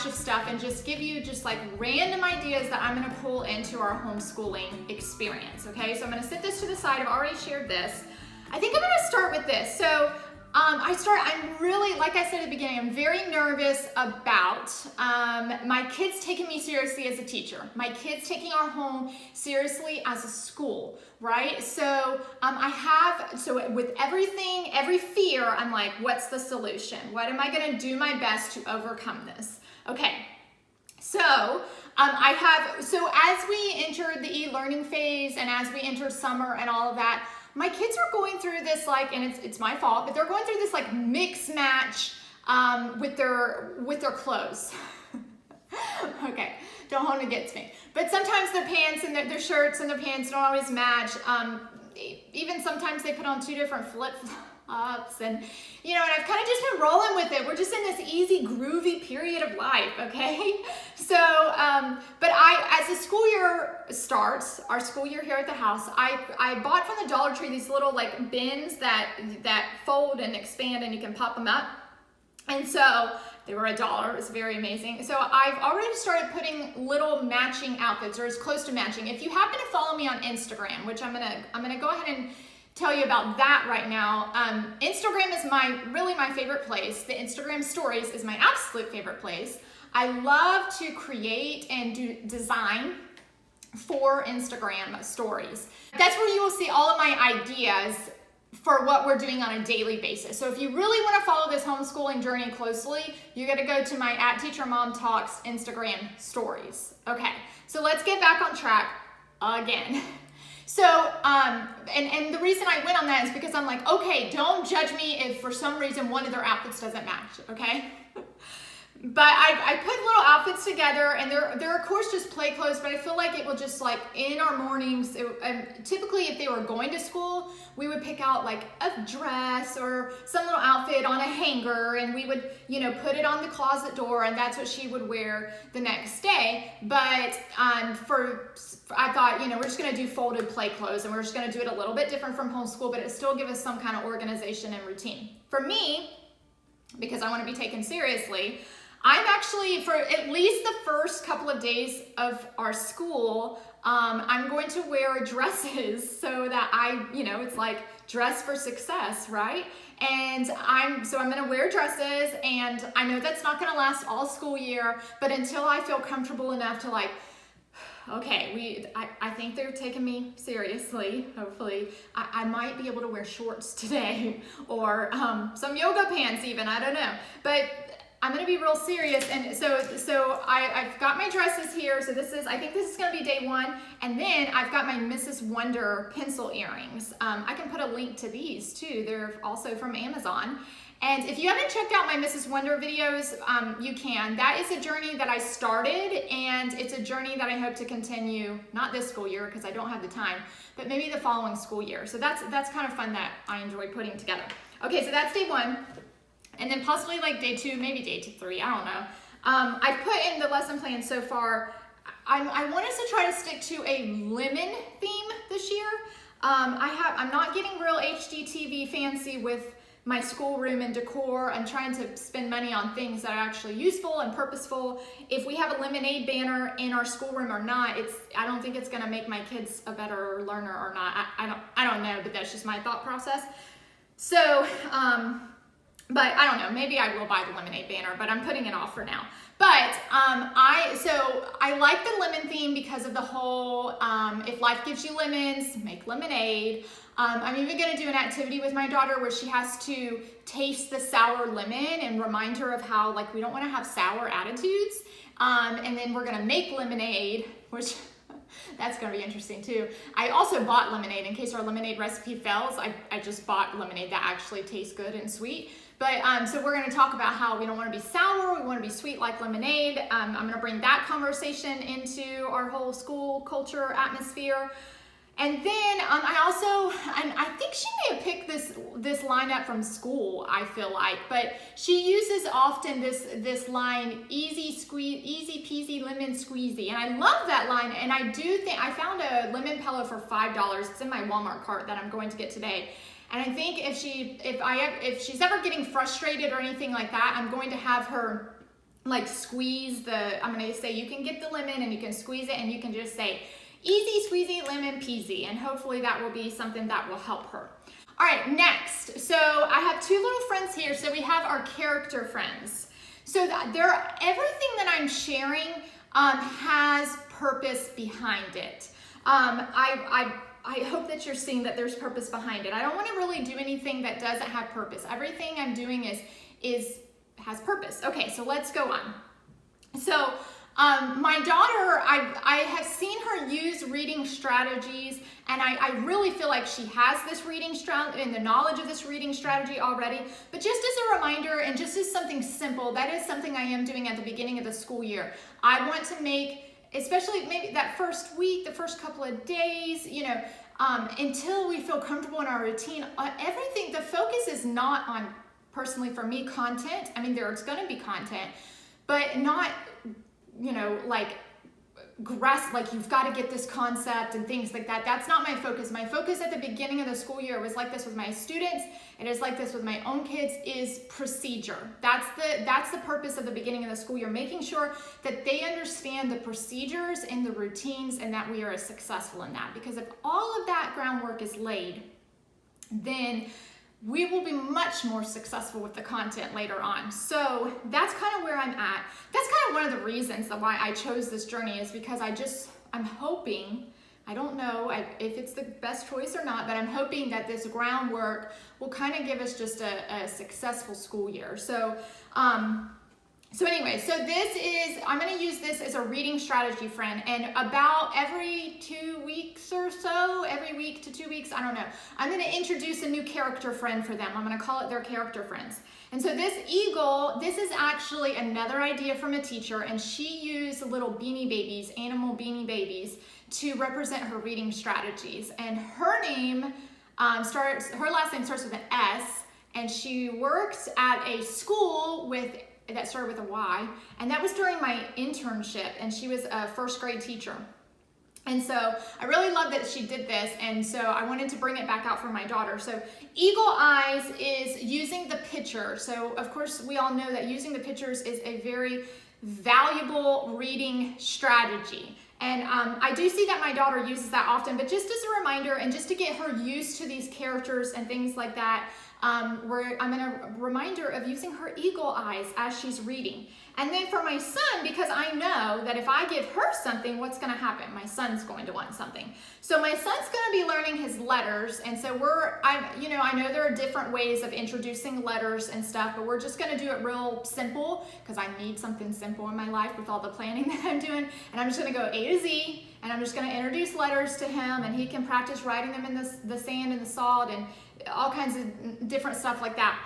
rash of stuff and just give you just like random ideas that I'm gonna pull into our homeschooling experience, okay? So I'm gonna set this to the side. I've already shared this. I think I'm gonna start with this. So I'm really, like I said at the beginning, I'm very nervous about my kids taking me seriously as a teacher, my kids taking our home seriously as a school, right? So so with everything, every fear, I'm like, what's the solution? What am I gonna do my best to overcome this? Okay, so as we entered the e-learning phase and as we entered summer and all of that, my kids are going through this like, and it's my fault, but they're going through this like mix match with their clothes. Okay, don't hold it against me. But sometimes their pants and their shirts and their pants don't always match. Even sometimes they put on two different flip-flops, and you know, and I've kind of just been rolling with it. We're just in this easy, groovy period of life, okay? So, but as the school year starts, our school year here at the house, I bought from the Dollar Tree these little like bins that fold and expand, and you can pop them up. And so they were $1. It was very amazing. So I've already started putting little matching outfits, or as close to matching. If you happen to follow me on Instagram, which I'm gonna go ahead and tell you about that right now. Instagram is really my favorite place. The Instagram stories is my absolute favorite place. I love to create and do design for Instagram stories. That's where you will see all of my ideas for what we're doing on a daily basis. So if you really want to follow this homeschooling journey closely, you got to go to my @TeacherMomTalks Instagram stories. Okay, so let's get back on track again. So, and the reason I went on that is because I'm like, okay, don't judge me if for some reason one of their outfits doesn't match, okay? But I put little outfits together, and they're of course just play clothes, but I feel like it will just like in our mornings, typically if they were going to school, we would pick out like a dress or some little outfit on a hanger, and we would, you know, put it on the closet door, and that's what she would wear the next day. But I thought, you know, we're just gonna do folded play clothes, and we're just gonna do it a little bit different from homeschool, but it still give us some kind of organization and routine. For me, because I wanna be taken seriously, I'm actually, for at least the first couple of days of our school, I'm going to wear dresses so that you know, it's like dress for success, right? And I'm gonna wear dresses, and I know that's not gonna last all school year, but until I feel comfortable enough to like, okay, I think they're taking me seriously, hopefully. I might be able to wear shorts today, or some yoga pants even, I don't know. But I'm gonna be real serious, and so I've got my dresses here. So I think this is gonna be day one, and then I've got my Mrs. Wonder pencil earrings. I can put a link to these too. They're also from Amazon. And if you haven't checked out my Mrs. Wonder videos, you can. That is a journey that I started, and it's a journey that I hope to continue, not this school year because I don't have the time, but maybe the following school year. So that's kind of fun that I enjoy putting together. Okay, so that's day one. And then possibly like day two, maybe day 3, I don't know. I put in the lesson plan so far, I want us to try to stick to a lemon theme this year. I'm not getting real HGTV fancy with my schoolroom and decor. I'm trying to spend money on things that are actually useful and purposeful. If we have a lemonade banner in our schoolroom or not, I don't think it's gonna make my kids a better learner or not. I don't know, but that's just my thought process. So, but I don't know, maybe I will buy the lemonade banner, but I'm putting it off for now. But I like the lemon theme because of the whole, if life gives you lemons, make lemonade. I'm even gonna do an activity with my daughter where she has to taste the sour lemon and remind her of how like we don't wanna have sour attitudes. And then we're gonna make lemonade, which that's gonna be interesting too. I also bought lemonade in case our lemonade recipe fails. I just bought lemonade that actually tastes good and sweet. But so we're gonna talk about how we don't wanna be sour, we wanna be sweet like lemonade. I'm gonna bring that conversation into our whole school culture atmosphere. And then I think she may have picked this line up from school, I feel like, but she uses often this line, easy peasy lemon squeezy. And I love that line, and I do think, I found a lemon pillow for $5. It's in my Walmart cart that I'm going to get today. And I think if she's ever getting frustrated or anything like that, I'm going to have her like squeeze I'm gonna say you can get the lemon and you can squeeze it and you can just say, easy squeezy lemon peasy, and hopefully that will be something that will help her. All right, next. So I have two little friends here. So we have our character friends. So everything that I'm sharing has purpose behind it. I hope that you're seeing that there's purpose behind it. I don't want to really do anything that doesn't have purpose. Everything I'm doing has purpose. Okay, so let's go on. So my daughter, I have seen her use reading strategies, and I really feel like she has this reading strategy and the knowledge of this reading strategy already. But just as a reminder, and just as something simple, that is something I am doing at the beginning of the school year. I want to make, especially maybe that first week, the first couple of days, until we feel comfortable in our routine, everything, the focus is not on, personally for me, content. I mean, there's going to be content, but not, like you've got to get this concept and things like that. That's not my focus. My focus at the beginning of the school year was like this with my students. It is like this with my own kids, is procedure. That's the purpose of the beginning of the school year, making sure that they understand the procedures and the routines and that we are successful in that. Because if all of that groundwork is laid, then we will be much more successful with the content later on. So that's kind of where I'm at. That's kind of one of the reasons that why I chose this journey, is because I'm hoping, I don't know if it's the best choice or not, but I'm hoping that this groundwork will kind of give us just a successful school year. So anyway, I'm going to use this as a reading strategy friend, and about every 2 weeks or so, every week to 2 weeks, I don't know, I'm going to introduce a new character friend for them. I'm going to call it their character friends. And so this eagle, this is actually another idea from a teacher, and she used little beanie babies, animal beanie babies, to represent her reading strategies. And her name her last name starts with an S, and she works at a school that started with a Y, and that was during my internship, and she was a first grade teacher. And so I really love that she did this, and so I wanted to bring it back out for my daughter. So Eagle Eyes is using the picture. So of course we all know that using the pictures is a very valuable reading strategy. And I do see that my daughter uses that often, but just as a reminder and just to get her used to these characters and things like that, I'm going to remind her of using her eagle eyes as she's reading. And then for my son, because I know that if I give her something, what's going to happen? My son's going to want something. So my son's going to be learning his letters. And so I know there are different ways of introducing letters and stuff, but we're just going to do it real simple because I need something simple in my life with all the planning that I'm doing. And I'm just going to go A to Z, and I'm just going to introduce letters to him, and he can practice writing them in the sand and the salt and all kinds of different stuff like that.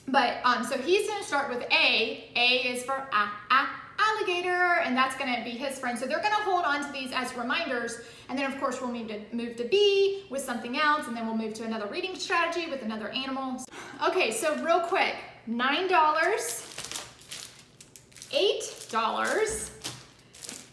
But so he's going to start with A. A is for alligator, and that's going to be his friend. So they're going to hold on to these as reminders, and then of course we'll move to B with something else, and then we'll move to another reading strategy with another animal. Okay, so real quick, $9, $8,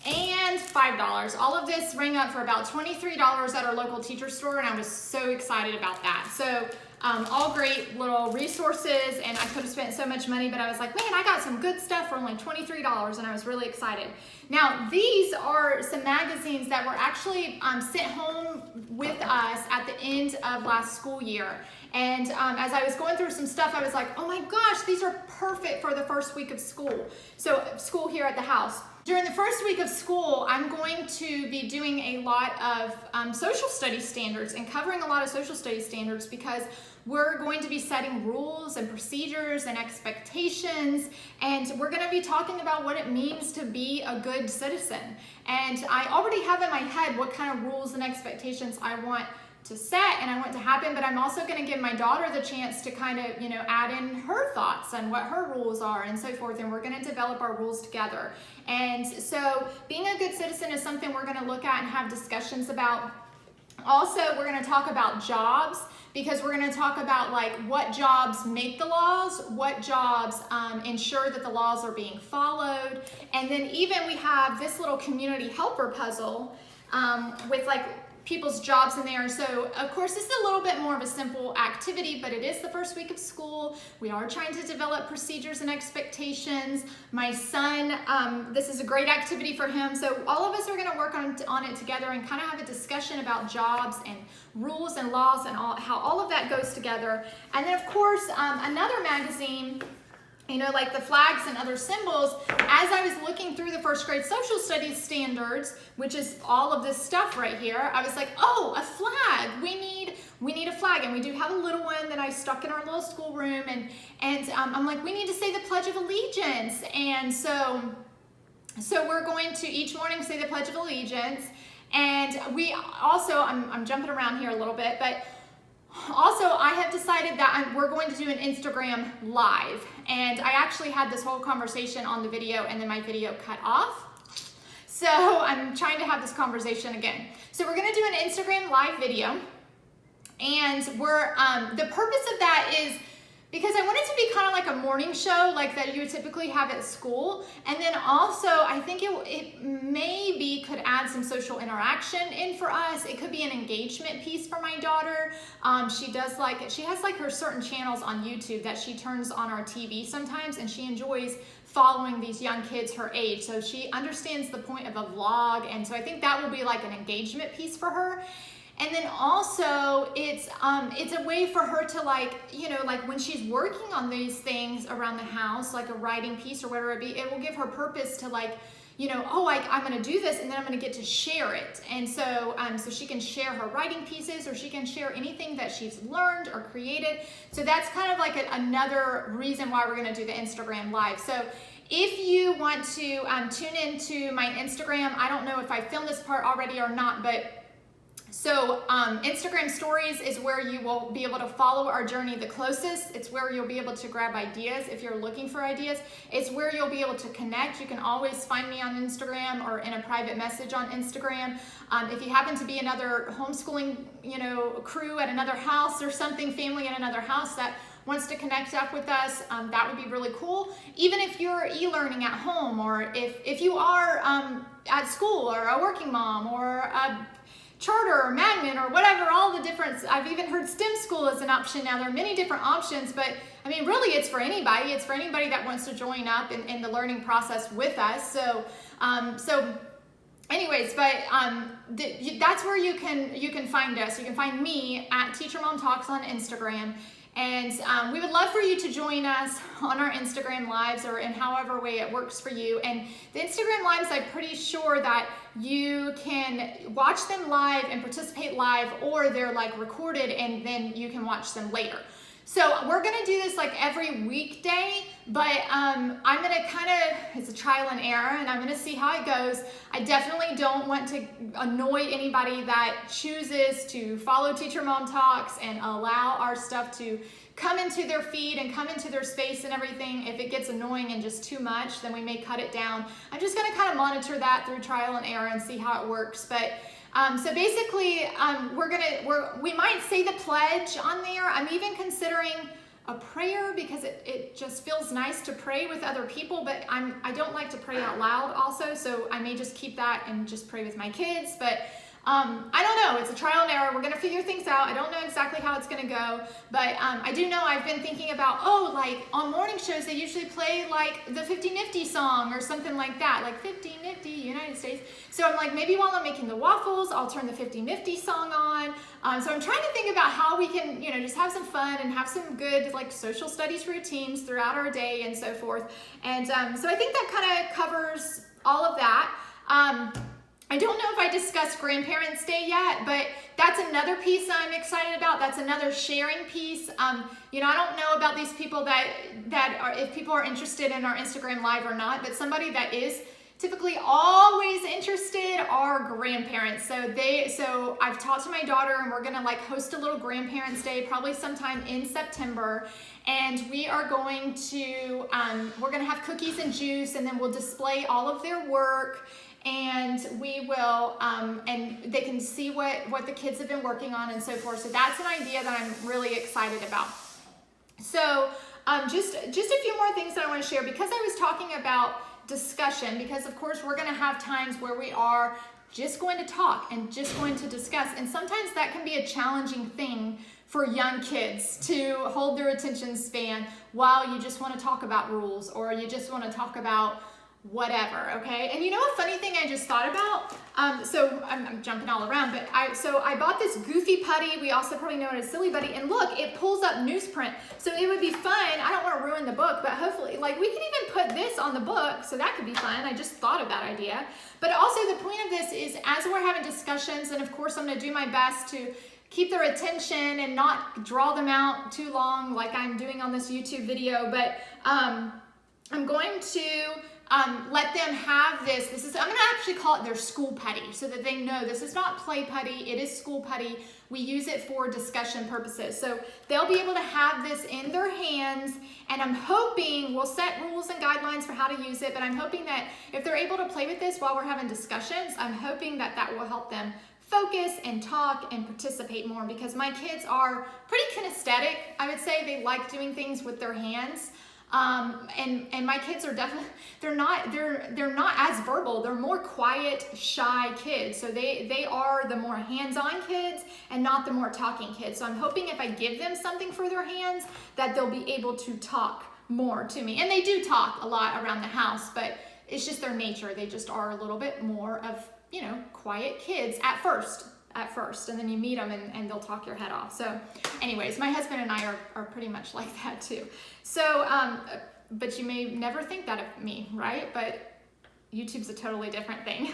and $5. All of this rang up for about $23 at our local teacher store, and I was so excited about that. So all great little resources, and I could have spent so much money, but I was like, man, I got some good stuff for only $23, and I was really excited. Now, these are some magazines that were actually sent home with us at the end of last school year. And as I was going through some stuff, I was like, oh my gosh, these are perfect for the first week of school. So school here at the house. During the first week of school, I'm going to be doing a lot of social studies standards and covering a lot of social studies standards because we're going to be setting rules and procedures and expectations, and we're going to be talking about what it means to be a good citizen. And I already have in my head what kind of rules and expectations I want to set and I want to happen, but I'm also going to give my daughter the chance to kind of, add in her thoughts on what her rules are and so forth, and we're going to develop our rules together. And so being a good citizen is something we're going to look at and have discussions about. Also, we're going to talk about jobs, because we're going to talk about like what jobs make the laws, what jobs ensure that the laws are being followed, and then even we have this little community helper puzzle with like people's jobs in there. So of course this is a little bit more of a simple activity, but it is the first week of school. We are trying to develop procedures and expectations. My son, this is a great activity for him. So all of us are gonna work on it together and kind of have a discussion about jobs and rules and laws and how all of that goes together. And then of course, another magazine, you know, like the flags and other symbols. As I was looking through the first grade social studies standards, which is all of this stuff right here, I was like, oh, a flag. We need a flag, and we do have a little one that I stuck in our little schoolroom, and I'm like, we need to say the Pledge of Allegiance, and so we're going to each morning say the Pledge of Allegiance, and we also, I'm jumping around here a little bit, but also, I have decided that we're going to do an Instagram live, and I actually had this whole conversation on the video, and then my video cut off. So I'm trying to have this conversation again. So we're going to do an Instagram live video, and the purpose of that is because I want it to be kind of like a morning show, like that you would typically have at school. And then also, I think it maybe could add some social interaction in for us. It could be an engagement piece for my daughter. She has like her certain channels on YouTube that she turns on our TV sometimes, and she enjoys following these young kids her age. So she understands the point of a vlog. And so I think that will be like an engagement piece for her. And then also it's a way for her to, like, you know, like when she's working on these things around the house, like a writing piece or whatever it be, it will give her purpose to, like, you know, oh, I'm going to do this, and then I'm going to get to share it. And so so she can share her writing pieces, or she can share anything that she's learned or created. So that's kind of like another reason why we're going to do the Instagram live. So if you want to tune into my Instagram, I don't know if I filmed this part already or not, but so Instagram stories is where you will be able to follow our journey the closest. It's where you'll be able to grab ideas if you're looking for ideas. It's where you'll be able to connect. You can always find me on Instagram or in a private message on Instagram. If you happen to be another homeschooling, you know, crew at another house or something, family at another house that wants to connect up with us, that would be really cool. Even if you're e-learning at home, or if you are at school, or a working mom, or a charter or magnet or whatever, all the different, I've even heard STEM school is an option now. There are many different options, but I mean, really it's for anybody. It's for anybody that wants to join up in the learning process with us. So, anyways, but that's where you can find us. You can find me at Teacher Mom Talks on Instagram. And we would love for you to join us on our Instagram lives, or in however way it works for you. And the Instagram lives, I'm pretty sure that you can watch them live and participate live, or they're like recorded and then you can watch them later. So we're gonna do this like every weekday, but I'm gonna it's a trial and error, and I'm gonna see how it goes. I definitely don't want to annoy anybody that chooses to follow Teacher Mom Talks and allow our stuff to come into their feed and come into their space and everything. If it gets annoying and just too much, then we may cut it down. I'm just gonna kind of monitor that through trial and error and see how it works. But so basically, we might say the pledge on there. I'm even considering a prayer, because it just feels nice to pray with other people, but I don't like to pray out loud also, so I may just keep that and just pray with my kids. But I don't know, it's a trial and error. We're gonna figure things out. I don't know exactly how it's gonna go, but I do know I've been thinking about, like on morning shows, they usually play like the 50 Nifty song or something like that, like 50 Nifty United States. So I'm like, maybe while I'm making the waffles, I'll turn the 50 Nifty song on. So I'm trying to think about how we can, just have some fun and have some good like social studies routines throughout our day and so forth. And so I think that kind of covers all of that. I don't know if I discussed Grandparents' Day yet, but that's another piece I'm excited about. That's another sharing piece. I don't know about these people that are, if people are interested in our Instagram Live or not, but somebody that is typically always interested are grandparents. So I've talked to my daughter, and we're gonna like host a little Grandparents' Day probably sometime in September. And we are going to, we're gonna have cookies and juice, and then we'll display all of their work. And we will, and they can see what the kids have been working on and so forth. So that's an idea that I'm really excited about. So just a few more things that I want to share, because I was talking about discussion, because of course we're going to have times where we are just going to talk and just going to discuss. And sometimes that can be a challenging thing for young kids to hold their attention span while you just want to talk about rules or you just want to talk about whatever, okay? And you know a funny thing I just thought about? So I'm jumping all around, but I bought this goofy putty. We also probably know it as Silly Buddy. And look, it pulls up newsprint. So it would be fun. I don't want to ruin the book, but hopefully, like we can even put this on the book. So that could be fun. I just thought of that idea. But also the point of this is as we're having discussions, and of course I'm going to do my best to keep their attention and not draw them out too long like I'm doing on this YouTube video, but I'm going to let them have this. I'm going to actually call it their school putty so that they know this is not play putty, it is school putty. We use it for discussion purposes. So they'll be able to have this in their hands, and I'm hoping we'll set rules and guidelines for how to use it, but I'm hoping that if they're able to play with this while we're having discussions, I'm hoping that that will help them focus and talk and participate more, because my kids are pretty kinesthetic. I would say they like doing things with their hands. And my kids are definitely, they're not as verbal. They're more quiet, shy kids. So they are the more hands-on kids and not the more talking kids. So I'm hoping if I give them something for their hands that they'll be able to talk more to me. And they do talk a lot around the house, but it's just their nature. They just are a little bit more of, you know, quiet kids at first, and then you meet them and they'll talk your head off. So anyways, my husband and I are pretty much like that too. So, but you may never think that of me, right? But YouTube's a totally different thing.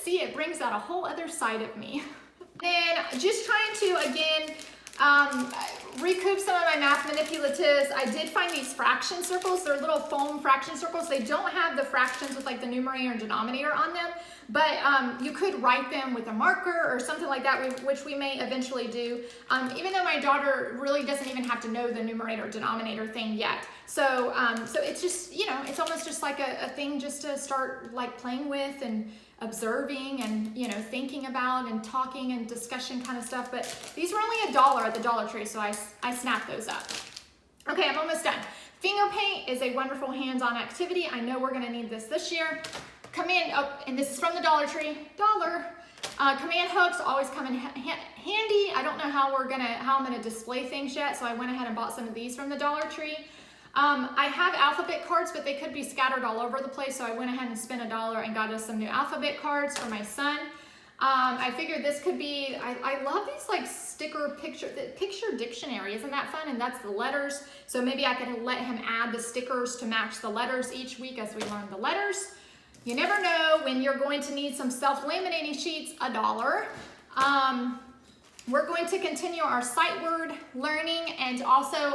See, it brings out a whole other side of me. And just trying to, again, recoup some of my math manipulatives. I did find these fraction circles. They're little foam fraction circles. They don't have the fractions with like the numerator and denominator on them, but you could write them with a marker or something like that, which we may eventually do, even though my daughter really doesn't even have to know the numerator denominator thing yet. So so it's just, you know, it's almost just like a thing just to start like playing with and observing and, you know, thinking about and talking and discussion kind of stuff. But these were only $1 at the Dollar Tree, so I snapped those up. Okay, I'm almost done. Finger paint is a wonderful hands-on activity. I know we're going to need this year. And this is from the Dollar Tree. Command hooks always come in handy. I don't know how I'm gonna display things yet, so I went ahead and bought some of these from the Dollar Tree. I have alphabet cards, but they could be scattered all over the place, so I went ahead and spent $1 and got us some new alphabet cards for my son. I figured this could be, I love these like sticker picture dictionary. Isn't that fun? And that's the letters. So maybe I could let him add the stickers to match the letters each week as we learn the letters. You never know when you're going to need some self-laminating sheets, $1. We're going to continue our sight word learning, and also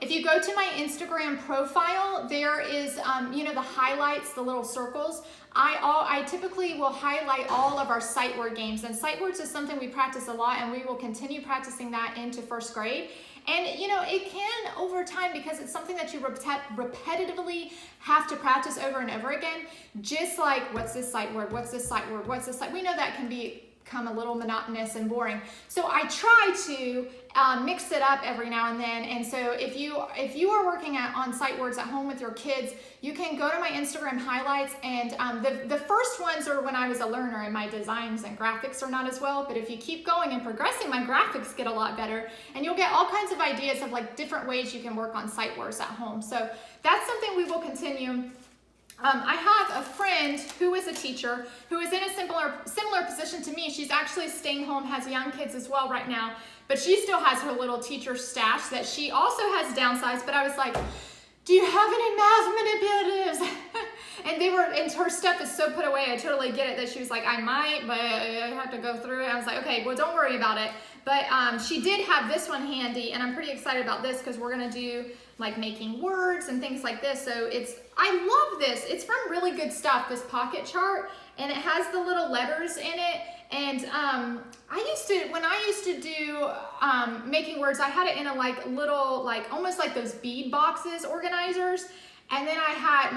if you go to my Instagram profile, there is, you know, the highlights, the little circles. I typically will highlight all of our sight word games, and sight words is something we practice a lot, and we will continue practicing that into first grade. And you know, it can over time, because it's something that you repetitively have to practice over and over again, just like what's this sight word, what's this sight word, what's this sight. We know that can become a little monotonous and boring. So I try to mix it up every now and then. And so if you are working on sight words at home with your kids, you can go to my Instagram highlights, and the first ones are when I was a learner and my designs and graphics are not as well, but if you keep going and progressing, my graphics get a lot better, and you'll get all kinds of ideas of like different ways you can work on sight words at home. So that's something we will continue. I have a friend who is a teacher who is in a similar position to me. She's actually staying home, has young kids as well right now, but she still has her little teacher stash that she also has downsized. But I was like, do you have any math manipulatives? And her stuff is so put away. I totally get it that she was like, I might, but I have to go through it. I was like, okay, well, don't worry about it. But she did have this one handy, and I'm pretty excited about this because we're gonna do like making words and things like this. So I love this. It's from Really Good Stuff, this pocket chart, and it has the little letters in it. And when I used to do making words, I had it in a like little, like almost like those bead boxes organizers. And then I had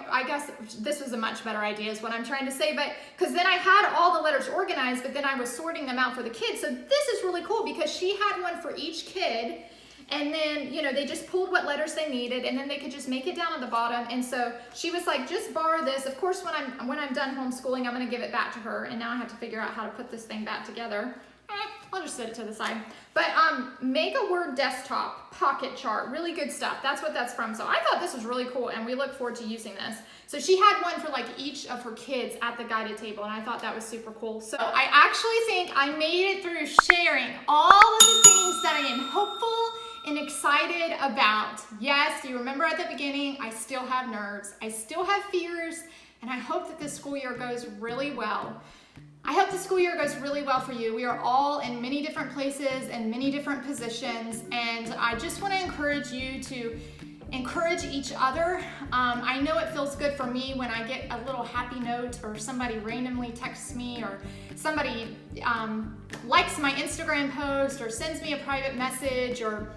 I guess this was a much better idea is what I'm trying to say, but because then I had all the letters organized, but then I was sorting them out for the kids. So this is really cool because she had one for each kid. And then, you know, they just pulled what letters they needed, and then they could just make it down at the bottom. And so she was like, just borrow this. Of course, when I'm done homeschooling, I'm gonna give it back to her. And now I have to figure out how to put this thing back together. I'll just set it to the side. But make a word desktop pocket chart, really good stuff. That's what that's from. So I thought this was really cool, and we look forward to using this. So she had one for like each of her kids at the guided table, and I thought that was super cool. So I actually think I made it through sharing all of the things that I am hopeful and excited about. Yes, you remember at the beginning, I still have nerves, I still have fears, and I hope that this school year goes really well. I hope the school year goes really well for you. We are all in many different places and many different positions, and I just want to encourage you to encourage each other. I know it feels good for me when I get a little happy note, or somebody randomly texts me, or somebody likes my Instagram post, or sends me a private message, or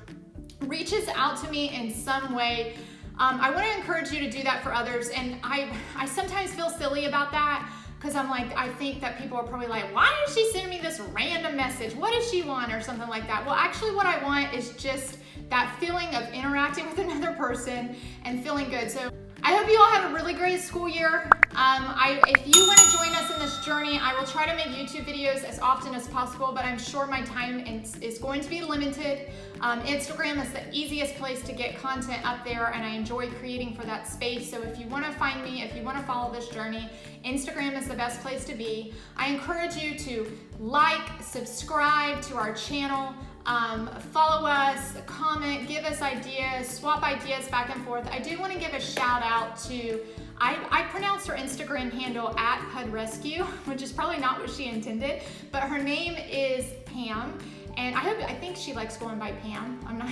reaches out to me in some way. I want to encourage you to do that for others, and I sometimes feel silly about that, because I'm like, I think that people are probably like, why did she send me this random message? What does she want? Or something like that. Well, actually what I want is just that feeling of interacting with another person and feeling good. So I hope you all have a really great school year. If you want to join us in this journey, I will try to make YouTube videos as often as possible, but I'm sure my time is going to be limited. Instagram is the easiest place to get content up there, and I enjoy creating for that space. So if you want to find me, if you want to follow this journey, Instagram is the best place to be. I encourage you to like, subscribe to our channel, follow us, comment, give us ideas, swap ideas back and forth. I do want to give a shout out to, I pronounced her Instagram handle @PudRescue, which is probably not what she intended, but her name is Pam, and I think she likes going by Pam. I'm not,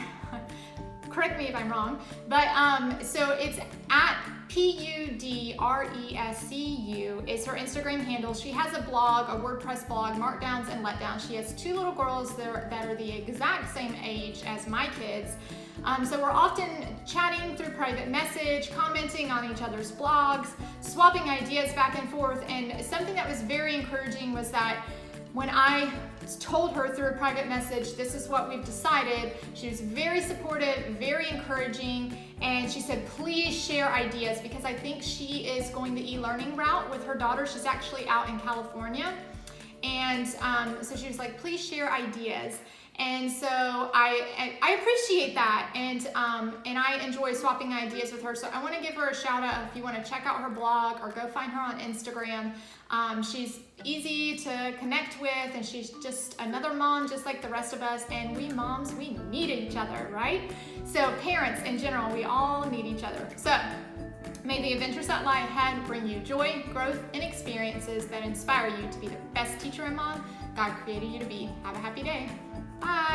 correct me if I'm wrong, but so it's @PudRescu is her Instagram handle. She has a blog, a WordPress blog, Markdowns and Letdowns. She has 2 little girls that are the exact same age as my kids. So we're often chatting through private message, commenting on each other's blogs, swapping ideas back and forth. And something that was very encouraging was that when I told her through a private message, this is what we've decided, she was very supportive, very encouraging, and she said, please share ideas, because I think she is going the e-learning route with her daughter. She's actually out in California. And so she was like, please share ideas. And so I appreciate that, and I enjoy swapping ideas with her. So I want to give her a shout out if you want to check out her blog or go find her on Instagram. She's easy to connect with, and she's just another mom just like the rest of us, and we moms, we need each other, right? So parents in general, we all need each other. So may the adventures that lie ahead bring you joy, growth, and experiences that inspire you to be the best teacher and mom God created you to be. Have a happy day. Bye.